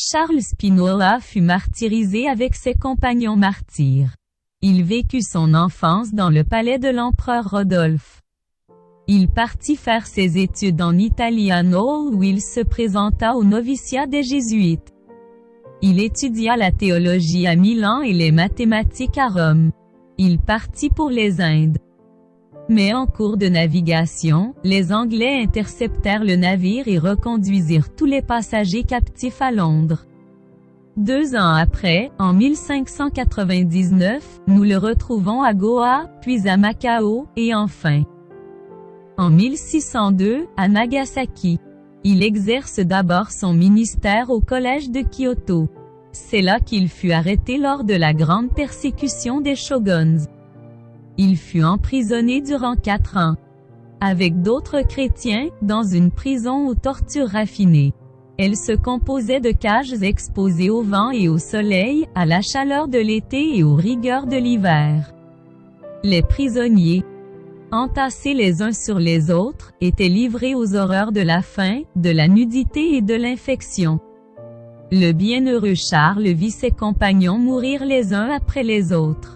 Charles Spinola fut martyrisé avec ses compagnons martyrs. Il vécut son enfance dans le palais de l'empereur Rodolphe. Il partit faire ses études en Italie à Naples où il se présenta au noviciat des Jésuites. Il étudia la théologie à Milan et les mathématiques à Rome. Il partit pour les Indes. Mais en cours de navigation, les Anglais interceptèrent le navire et reconduisirent tous les passagers captifs à Londres. 2 ans après, en 1599, nous le retrouvons à Goa, puis à Macao, et enfin, en 1602, à Nagasaki. Il exerce d'abord son ministère au collège de Kyoto. C'est là qu'il fut arrêté lors de la grande persécution des shoguns. Il fut emprisonné durant 4 ans, avec d'autres chrétiens, dans une prison aux tortures raffinées. Elle se composait de cages exposées au vent et au soleil, à la chaleur de l'été et aux rigueurs de l'hiver. Les prisonniers, entassés les uns sur les autres, étaient livrés aux horreurs de la faim, de la nudité et de l'infection. Le bienheureux Charles vit ses compagnons mourir les uns après les autres.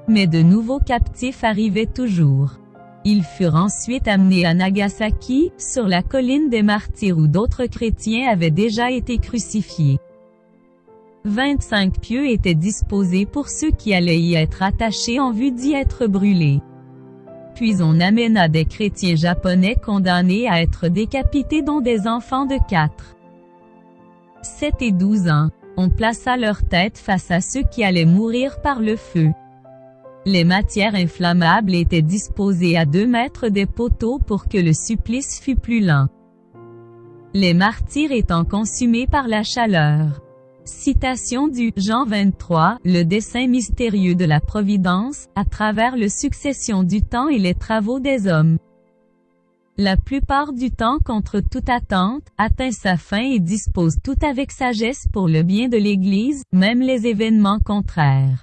Mais de nouveaux captifs arrivaient toujours. Ils furent ensuite amenés à Nagasaki, sur la colline des martyrs où d'autres chrétiens avaient déjà été crucifiés. 25 pieux étaient disposés pour ceux qui allaient y être attachés en vue d'y être brûlés. Puis on amena des chrétiens japonais condamnés à être décapités dont des enfants de 4, 7 et 12 ans. On plaça leur tête face à ceux qui allaient mourir par le feu. Les matières inflammables étaient disposées à 2 mètres des poteaux pour que le supplice fût plus lent. Les martyrs étant consumés par la chaleur. Citation du Jean 23, le dessein mystérieux de la Providence, à travers le succession du temps et les travaux des hommes. La plupart du temps contre toute attente, atteint sa fin et dispose tout avec sagesse pour le bien de l'Église, même les événements contraires.